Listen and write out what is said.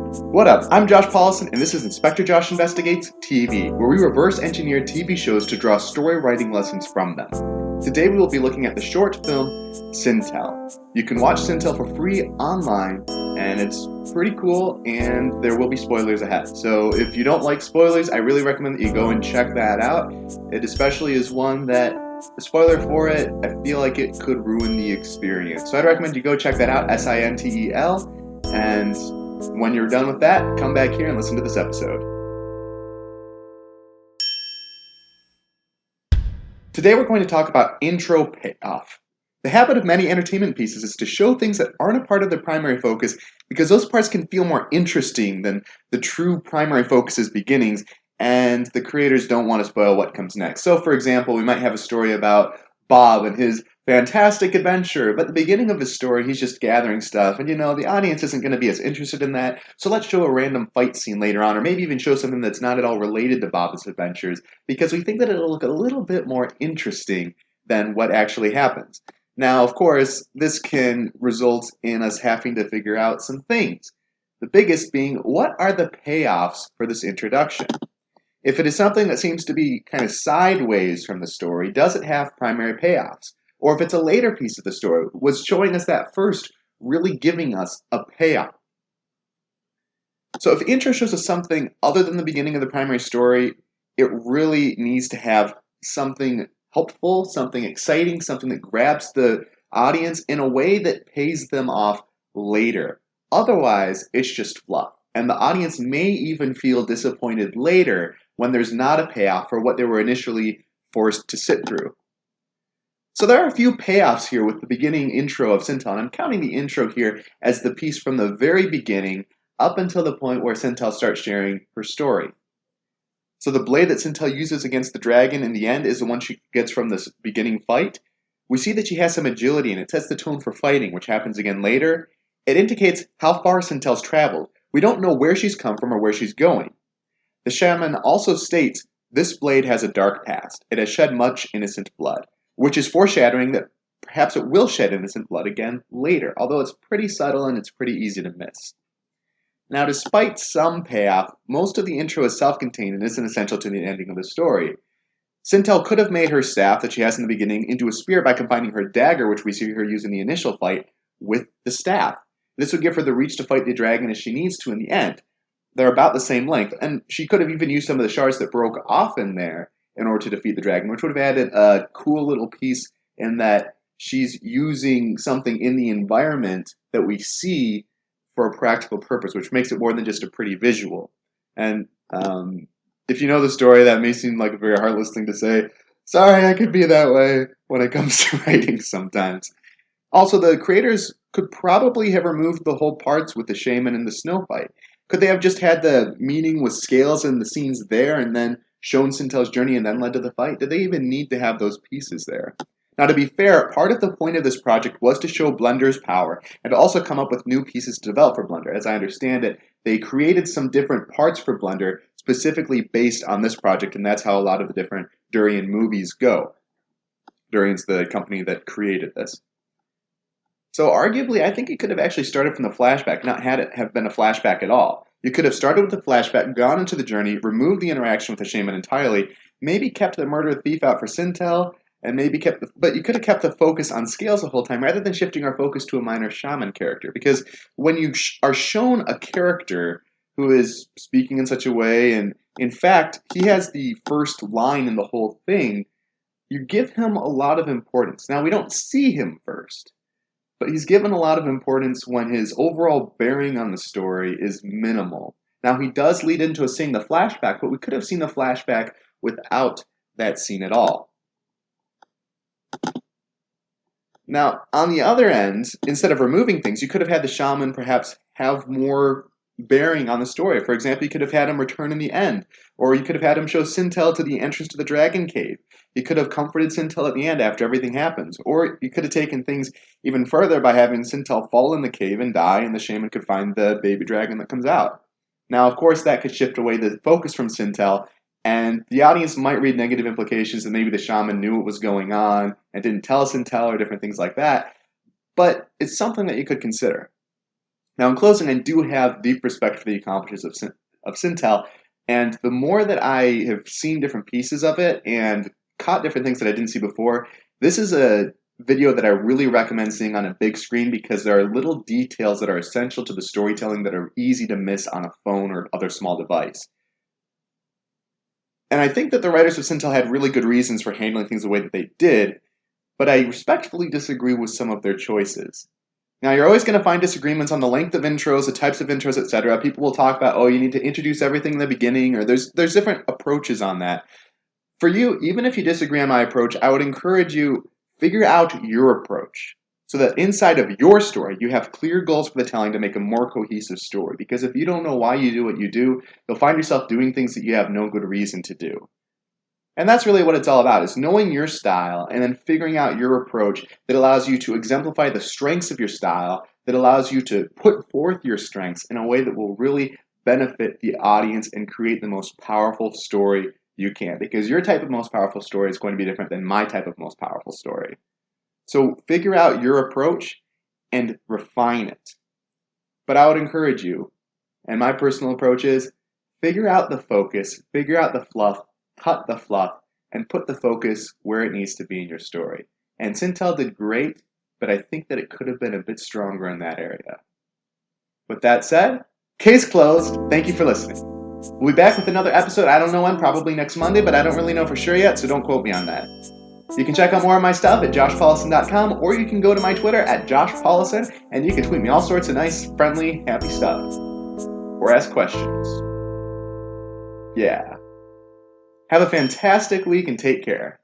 What up? I'm Josh Paulson, and this is Inspector Josh Investigates TV, where we reverse engineer TV shows to draw story writing lessons from them. Today we will be looking at the short film Sintel. You can watch Sintel for free online, and it's pretty cool, and there will be spoilers ahead. So if you don't like spoilers, I really recommend that you go and check that out. It especially is one that, the spoiler for it, I feel like it could ruin the experience. So I'd recommend you go check that out, Sintel, and when you're done with that, come back here and listen to this episode. Today we're going to talk about intro payoff. The habit of many entertainment pieces is to show things that aren't a part of their primary focus because those parts can feel more interesting than the true primary focus's beginnings, and the creators don't want to spoil what comes next. So for example, we might have a story about Bob and his fantastic adventure, but at the beginning of his story, he's just gathering stuff, and the audience isn't going to be as interested in that, so let's show a random fight scene later on, or maybe even show something that's not at all related to Bob's adventures, because we think that it'll look a little bit more interesting than what actually happens. Now, of course, this can result in us having to figure out some things. The biggest being, what are the payoffs for this introduction? If it is something that seems to be kind of sideways from the story, does it have primary payoffs? Or if it's a later piece of the story, was showing us that first really giving us a payoff? So if intro shows us something other than the beginning of the primary story, it really needs to have something helpful, something exciting, something that grabs the audience in a way that pays them off later. Otherwise, it's just fluff. And the audience may even feel disappointed later when there's not a payoff for what they were initially forced to sit through. So there are a few payoffs here with the beginning intro of Sintel, and I'm counting the intro here as the piece from the very beginning up until the point where Sintel starts sharing her story. So the blade that Sintel uses against the dragon in the end is the one she gets from this beginning fight. We see that she has some agility, and it sets the tone for fighting, which happens again later. It indicates how far Sintel's traveled. We don't know where she's come from or where she's going. The shaman also states this blade has a dark past. It has shed much innocent blood, which is foreshadowing that perhaps it will shed innocent blood again later, although it's pretty subtle and it's pretty easy to miss. Now, despite some payoff, most of the intro is self-contained and isn't essential to the ending of the story. Sintel could have made her staff that she has in the beginning into a spear by combining her dagger, which we see her use in the initial fight, with the staff. This would give her the reach to fight the dragon as she needs to in the end. They're about the same length, and she could have even used some of the shards that broke off in there in order to defeat the dragon, which would have added a cool little piece in that she's using something in the environment that we see for a practical purpose, which makes it more than just a pretty visual. And if you know the story, that may seem like a very heartless thing to say. Sorry, I could be that way when it comes to writing sometimes. Also, the creators could probably have removed the whole parts with the shaman and the snow fight. Could they have just had the meeting with scales and the scenes there and then shown Sintel's journey and then led to the fight? Did they even need to have those pieces there? Now, to be fair, part of the point of this project was to show Blender's power and to also come up with new pieces to develop for Blender. As I understand it, they created some different parts for Blender specifically based on this project, and that's how a lot of the different Durian movies go. Durian's the company that created this. So arguably, I think it could have actually started from the flashback, not had it have been a flashback at all. You could have started with the flashback, gone into the journey, removed the interaction with the shaman entirely, maybe kept the murder thief out for Sintel, and maybe but you could have kept the focus on scales the whole time rather than shifting our focus to a minor shaman character. Because when you are shown a character who is speaking in such a way, and in fact, he has the first line in the whole thing, you give him a lot of importance. Now, we don't see him first, but he's given a lot of importance when his overall bearing on the story is minimal. Now, he does lead into us seeing the flashback, but we could have seen the flashback without that scene at all. Now, on the other end, instead of removing things, you could have had the shaman perhaps have more bearing on the story. For example, you could have had him return in the end, or you could have had him show Sintel to the entrance to the dragon cave. You could have comforted Sintel at the end after everything happens, or you could have taken things even further by having Sintel fall in the cave and die, and the shaman could find the baby dragon that comes out. Now, of course, that could shift away the focus from Sintel, and the audience might read negative implications that maybe the shaman knew what was going on and didn't tell Sintel or different things like that, but it's something that you could consider. Now, in closing, I do have deep respect for the accomplishments of Sintel, and the more that I have seen different pieces of it and caught different things that I didn't see before, this is a video that I really recommend seeing on a big screen because there are little details that are essential to the storytelling that are easy to miss on a phone or other small device. And I think that the writers of Sintel had really good reasons for handling things the way that they did, but I respectfully disagree with some of their choices. Now, you're always going to find disagreements on the length of intros, the types of intros, etc. People will talk about, oh, you need to introduce everything in the beginning, or there's different approaches on that. For you, even if you disagree on my approach, I would encourage you figure out your approach so that inside of your story, you have clear goals for the telling to make a more cohesive story. Because if you don't know why you do what you do, you'll find yourself doing things that you have no good reason to do. And that's really what it's all about, is knowing your style and then figuring out your approach that allows you to exemplify the strengths of your style, that allows you to put forth your strengths in a way that will really benefit the audience and create the most powerful story you can. Because your type of most powerful story is going to be different than my type of most powerful story. So figure out your approach and refine it. But I would encourage you, and my personal approach is, figure out the focus, figure out the fluff, cut the fluff, and put the focus where it needs to be in your story. And Sintel did great, but I think that it could have been a bit stronger in that area. With that said, case closed. Thank you for listening. We'll be back with another episode. I don't know when, probably next Monday, but I don't really know for sure yet, so don't quote me on that. You can check out more of my stuff at joshpaulison.com, or you can go to my Twitter at joshpaulison, and you can tweet me all sorts of nice, friendly, happy stuff. Or ask questions. Yeah. Have a fantastic week and take care.